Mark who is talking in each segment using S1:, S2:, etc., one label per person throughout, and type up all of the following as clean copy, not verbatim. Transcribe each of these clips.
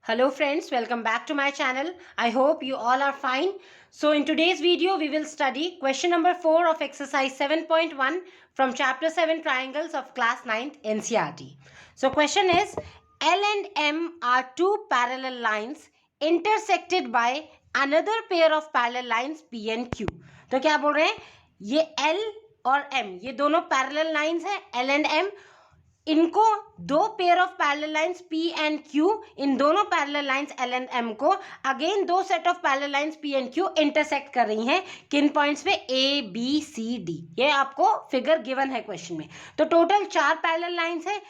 S1: Hello friends, welcome back to my channel. I hope you all are fine. So in today's video, we will study question number 4 of exercise 7.1 from chapter 7 triangles of class 9th NCERT. So question is, L and M are two parallel lines intersected by another pair of parallel lines P and Q. तो क्या बोल रहे हैं, ये L और M ये दोनों parallel lines हैं L and M. इनको दो pair of parallel lines P and Q, इन दोनों parallel lines L and M को अगेन दो set of parallel lines P and Q intersect कर रही हैं किन पॉइंट्स पे A B C D. ये आपको फिगर गिवन है क्वेश्चन में. तो टोटल चार पैरेलल लाइंस है,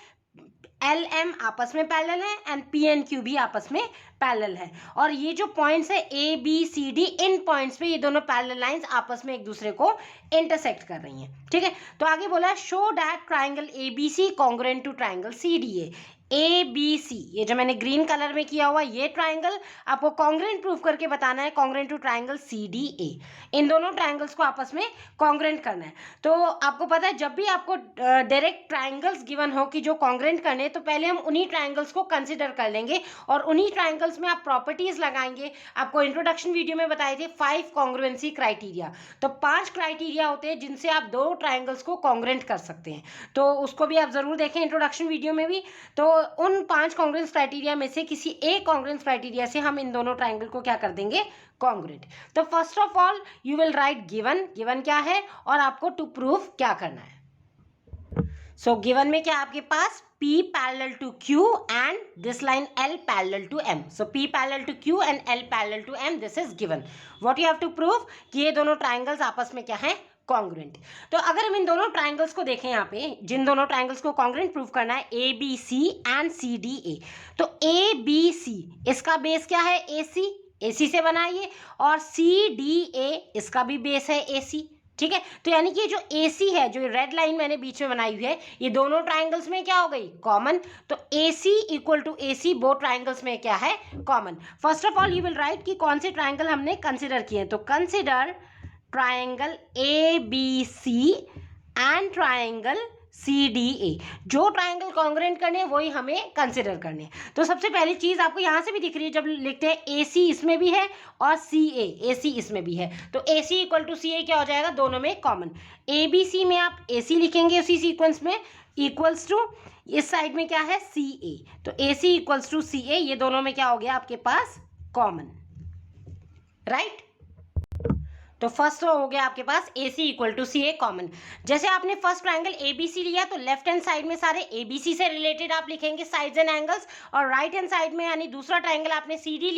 S1: L M आपस में पैरेलल है एंड P एंड Q भी आपस में पैरेलल है. और ये जो पॉइंट्स है A B C D, in points पे ये दोनों पैरेलल लाइंस आपस में एक दूसरे को इंटरसेक्ट कर रही हैं. ठीक है, तो आगे बोला show that triangle ABC congruent to triangle CDA. ABC ये जो मैंने ग्रीन कलर में किया हुआ ये ट्राइंगल आपको कॉन्ग्रुएंट प्रूफ करके बताना है, कॉन्ग्रुएंट टू ट्राइंगल CDA. इन दोनों ट्राइंगल्स को आपस में कॉन्ग्रुएंट करना है. तो आपको पता है जब भी आपको डायरेक्ट ट्राइंगल्स गिवन हो कि जो कॉन्ग्रुएंट करने तो पहले हम उन्हीं ट्राइंगल्स को कंसिडर कर लेंगे और उन्हीं ट्राइंगल्स में आप प्रॉपर्टीज लगाएंगे. आपको इंट्रोडक्शन वीडियो में बताए थे 5 कॉन्ग्रुएंसी क्राइटेरिया. तो 5 क्राइटेरिया होते हैं जिनसे आप दो ट्राइंगल्स को कॉन्ग्रुएंट कर सकते हैं. तो उसको भी आप जरूर देखें इंट्रोडक्शन वीडियो में भी. तो उन 5 कॉन्ग्रुएंस क्राइटेरिया में से किसी एक कॉन्ग्रुएंस क्राइटेरिया से हम इन दोनों ट्राइंगल को क्या कर देंगे, कॉन्ग्रुएंट. तो first of all you will right given. Given क्या है और आपको टू प्रूव क्या करना है. सो गिवन में क्या आपके पास P parallel to Q and this line L parallel to M. So P parallel to Q and L parallel to M. This is given. What you have to prove कि ये दोनों triangles आपस में क्या है, कॉन्ग्रुएंट. तो अगर हम इन दोनों ट्राइंगल्स को देखें, यहाँ पे जिन दोनों ट्राइंगल्स को कॉन्ग्रुएंट प्रूव करना है ABC एंड CDA. तो ABC इसका बेस क्या है, AC से बना है ये, और CDA इसका भी बेस है AC. ठीक है, तो यानी कि जो AC है, जो रेड लाइन मैंने बीच में बनाई हुई है, ये दोनों ट्राइंगल्स में क्या हो गई, कॉमन. तो AC equal to AC both triangles में क्या है, common. First of all you will write कि कौन से ट्राइंगल हमने कंसिडर किए. तो consider triangle ABC and triangle CDA. जो ट्राइंगल कॉन्ग्रुएंट करने हैं वही हमें कंसिडर करने हैं. तो सबसे पहली चीज आपको यहां से भी दिख रही है, जब लिखते हैं AC इसमें भी है और AC इसमें भी है. तो AC इक्वल टू CA क्या हो जाएगा, दोनों में कॉमन. ABC में आप AC लिखेंगे उसी सीक्वेंस में, इक्वल्स टू इस साइड में क्या है CA. तो AC इक्वल्स टू CA, ये दोनों में क्या हो गया आपके पास, कॉमन. राइट. तो फर्स्ट हो गया आपके पास AC equal to CA common. जैसे आपने फर्स्ट ट्राइंगल ABC लिया तो लेफ्ट हैंड साइड में सारे ABC से रिलेटेड आप लिखेंगे साइड्स एंड एंगल्स, और राइट हैंड साइड में यानी दूसरा ट्राइंगल आपने CDA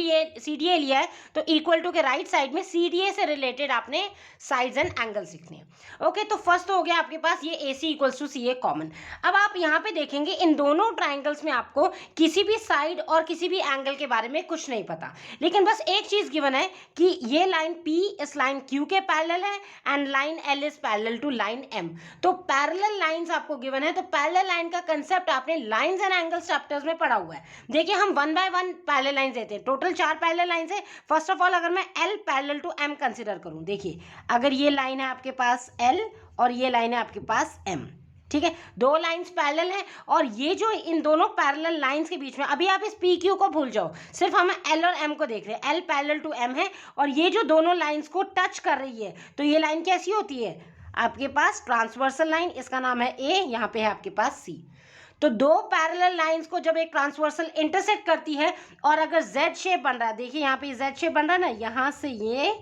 S1: लिया है तो इक्वल टू के राइट साइड में CDA से रिलेटेड आपने साइड्स एंड एंगल्स लिखने हैं. ओके, तो फर्स्ट हो गया आपके पास ये AC equals to CA common. अब आप यहाँ पे देखेंगे इन दोनों ट्राइंगल्स में आपको किसी भी साइड और किसी भी एंगल के बारे में कुछ नहीं पता, लेकिन बस एक चीज गिवन है कि ये लाइन P इस लाइन Q के पैरेलल है and line L is parallel to line M. तो पैरेलल लाइंस आपको गिवन है. तो पैरेलल लाइन का कंसेप्ट आपने लाइंस एंड एंगल्स चैप्टर्स में पढ़ा हुआ है. देखिए हम 1 बाय 1 पैरेलल लाइंस देते हैं. टोटल 4 पैरेलल लाइंस है. फर्स्ट ऑफ ऑल अगर मैं L parallel to M consider करूं, देखिए अगर ये लाइन है आपके पास L और ये लाइन है आपके पास M. ठीक है, दो लाइंस पैरेलल हैं और ये जो इन दोनों पैरेलल लाइंस के बीच में, अभी आप इस PQ को भूल जाओ, सिर्फ हम L और M को देख रहे हैं. L पैरेलल टू M है और ये जो दोनों लाइंस को टच कर रही है, तो ये लाइन कैसी होती है आपके पास, ट्रांसवर्सल लाइन. इसका नाम है A, यहाँ पे है आपके पास C. तो दो पैरेलल लाइंस को जब एक ट्रांसवर्सल इंटरसेक्ट करती है और अगर Z शेप बन रहा है, देखिए यहाँ पे Z शेप बन रहा है ना, यहाँ से ये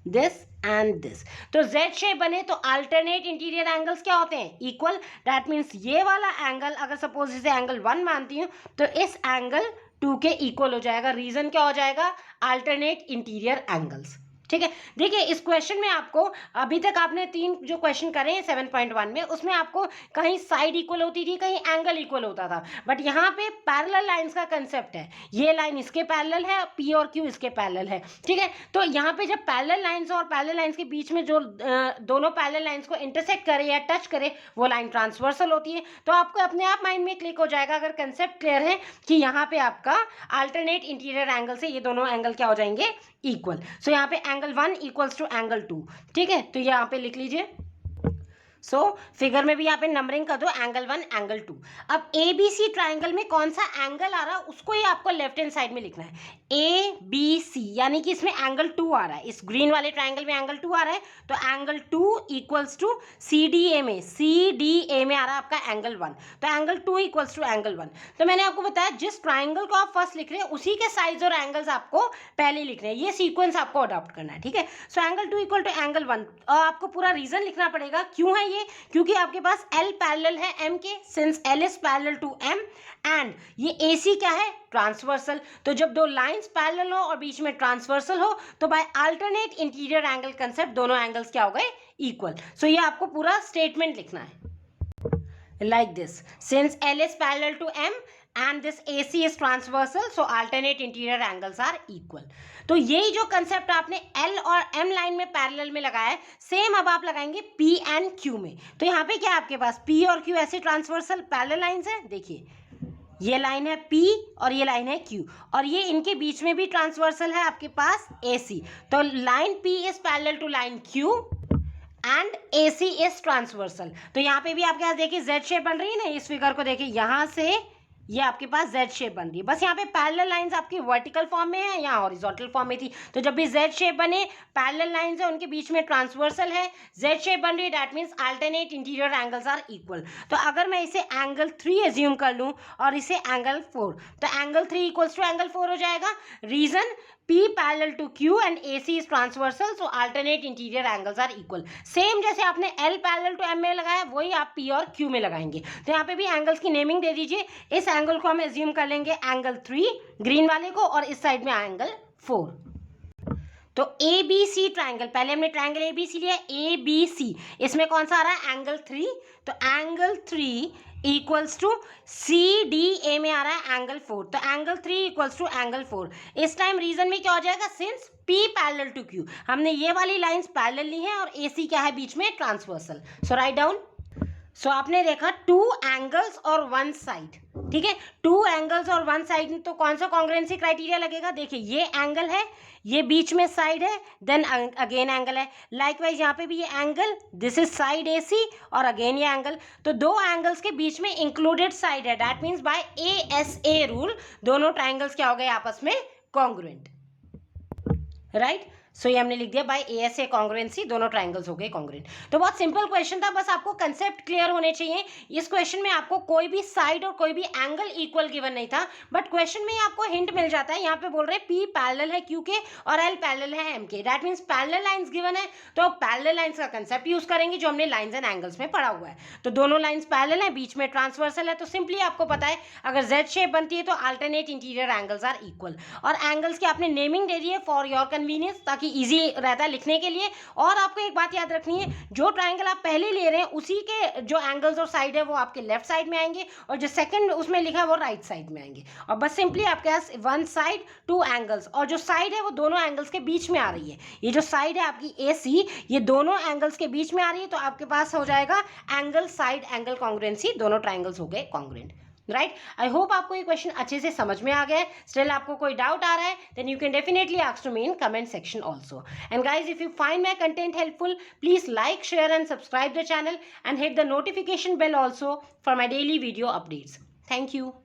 S1: दिस एंड दिस, तो Z शेप बने तो अल्टरनेट इंटीरियर एंगल्स क्या होते हैं, इक्वल. दैट मीन्स ये वाला एंगल अगर सपोज इसे एंगल 1 मानती हूँ तो इस एंगल 2 के इक्वल हो जाएगा. रीजन क्या हो जाएगा, अल्टरनेट इंटीरियर एंगल्स. ठीक है, देखिए इस क्वेश्चन में आपको अभी तक आपने 3 जो क्वेश्चन करे हैं 7.1 में, उसमें आपको कहीं साइड इक्वल होती थी, कहीं एंगल इक्वल होता था. बट यहाँ पे पैरेलल लाइंस का कंसेप्ट है. ये लाइन इसके पैरेलल है, P और Q इसके पैरेलल है. ठीक है, तो यहाँ पे जब पैरेलल लाइंस और पैरेलल लाइंस के बीच में जो दोनों पैरेलल लाइंस को इंटरसेक्ट करे या टच करे वो लाइन ट्रांसवर्सल होती है. तो आपको अपने आप माइंड में क्लिक हो जाएगा अगर कंसेप्ट क्लियर है कि यहाँ पे आपका अल्टरनेट इंटीरियर एंगल से ये दोनों एंगल क्या हो जाएंगे, इक्वल. सो यहाँ पे एंगल 1 इक्वल्स टू एंगल 2. ठीक है, तो यहाँ पे लिख लीजिए. सो फिगर में भी यहाँ पे नंबरिंग कर दो, एंगल 1, एंगल 2। अब ABC ट्राइंगल में कौन सा एंगल आ रहा है उसको ही आपको लेफ्ट हैंड साइड में लिखना है, ABC, यानी कि इसमें एंगल 2 आ रहा है, इस ग्रीन वाले ट्राइंगल में एंगल 2 आ रहा है, तो एंगल 2 इक्वल्स टू CDA में आ रहा है आपका एंगल 1, तो एंगल 2 इक्वल्स टू एंगल 1। तो मैंने आपको बताया जिस ट्राइंगल को आप फर्स्ट लिख रहे हैं उसी के साइड्स और एंगल्स आपको पहले लिखने हैं, ये सीक्वेंस आपको अडॉप्ट करना है, ठीक है। So angle 2 equal to angle 1, और आपको पूरा रीजन लिखना पड़ेगा क्यों है ये, क्योंकि आपके पास L पैरेलल है M के, since L is parallel to M, and ये AC क्या है, ट्रांसवर्सल। तो जब दो लाइंस पैरेलल हो और बीच में ट्रांसवर्सल हो तो by alternate interior angle concept दोनों एंगल्स क्या हो गए, इक्वल। सो ये आपको पूरा स्टेटमेंट लिखना है like this, since L is parallel to M and this AC is transversal, so alternate interior angles are equal। तो यही जो कंसेप्ट आपने L और M लाइन में पैरेलल में लगाया है, सेम अब आप लगाएंगे P एंड Q में। तो यहाँ पे क्या है आपके पास, P और Q ऐसे ट्रांसवर्सल पैरेलल लाइंस है, देखिए ये लाइन है P और ये लाइन है Q, और ये इनके बीच में भी ट्रांसवर्सल है आपके पास AC। तो line P is parallel to line Q and AC is transversal. तो यहाँ पे भी आपके पास देखिए Z शेप बन रही है ना, इस फिगर को देखिए, यहाँ से ये आपके पास Z शेप बन रही है, बस यहाँ पे पैरेलल लाइंस आपकी वर्टिकल फॉर्म में है, यहाँ हॉरिजॉन्टल फॉर्म में थी। तो जब भी Z शेप बने, पैरेलल लाइंस है उनके बीच में ट्रांसवर्सल है, Z शेप बन रही है, that means alternate interior angles are equal. तो अगर मैं इसे एंगल 3 एज्यूम कर लूँ और इसे एंगल 4, तो एंगल 3 इक्वल्स टू एंगल 4 हो जाएगा। Reason, P parallel to Q and AC is transversal, so alternate interior angles are equal. Same जैसे आपने L पैरेलल टू M में लगाया वही आप P और Q में लगाएंगे। तो यहाँ पे भी एंगल्स की नेमिंग दे दीजिए, इस एंगल को हम एज्यूम कर लेंगे एंगल 3 ग्रीन वाले को, और इस साइड में एंगल 4। तो ABC ट्राइंगल, पहले हमने ट्राइंगल ABC लिया, ABC, इसमें कौन सा आ रहा है, एंगल 3। तो एंगल 3 इक्वल्स टू CDA में आ रहा है एंगल 4, तो एंगल 3 इक्वल्स टू एंगल 4। इस टाइम रीजन में क्या हो जाएगा, since P parallel to Q, हमने ये वाली लाइंस पैरेलल ली है और AC क्या है बीच में, ट्रांसवर्सल। सो राइट डाउन। सो आपने देखा 2 एंगल्स और 1 साइड, ठीक है, 2 एंगल्स और 1 साइड, तो कौन सा कॉन्ग्रुएंसी क्राइटेरिया लगेगा, देखिए ये एंगल है, ये बीच में साइड है, देन अगेन एंगल है। लाइकवाइज यहाँ पे भी ये angle, this is side AC, और अगेन ये एंगल, तो दो एंगल्स के बीच में इंक्लूडेड साइड है, that means by ASA rule दोनों ट्राइंगल्स क्या हो गए आपस में कॉन्ग्रुएंट, राइट। सो ये हमने लिख दिया बाय ASA कॉन्ग्रुएंसी, दोनों ट्राइंगल्स हो गए कॉन्ग्रुएंट। तो बहुत सिंपल क्वेश्चन था, बस आपको कंसेप्ट क्लियर होने चाहिए। इस क्वेश्चन में आपको कोई भी साइड और कोई भी एंगल इक्वल गिवन नहीं था, बट क्वेश्चन में आपको हिंट मिल जाता है। यहाँ पे बोल रहे हैं P पैरेलल है Q के और L पैरेलल है M के, that means parallel lines given है, तो पैरेलल लाइंस का कंसेप्ट यूज करेंगे जो हमने लाइंस एंड एंगल्स में पढ़ा हुआ है। तो दोनों लाइंस पैरेलल है, बीच में ट्रांसवर्सल है, तो सिंपली आपको पता है अगर Z शेप बनती है तो alternate interior angles are equal. और एंगल्स की आपने नेमिंग दे दी है फॉर योर कन्वीनियंस, ताकि ईजी रहता है लिखने के लिए। और आपको एक बात याद रखनी है, जो ट्राइंगल आप पहले ले रहे हैं उसी के जो एंगल्स और साइड है वो आपके लेफ्ट साइड में आएंगे, और जो सेकंड उसमें लिखा है वो राइट साइड में आएंगे। और बस सिंपली आपके पास 1 साइड 2 एंगल्स, और जो साइड है वो दोनों एंगल्स के बीच में आ रही है। ये जो साइड है आपकी AC, ये दोनों एंगल्स के बीच में आ रही है, तो आपके पास हो जाएगा एंगल साइड एंगल कॉन्ग्रुएंसी, दोनों ट्राइंगल्स हो गए कॉन्ग्रुएंट, राइट। आई होप आपको ये क्वेश्चन अच्छे से समझ में आ गया है। स्टिल आपको कोई डाउट आ रहा है, then you can definitely ask to me in comment section also. And guys, if you find my content helpful, please like, share and subscribe the channel, and hit the notification bell also for my daily video updates. Thank you.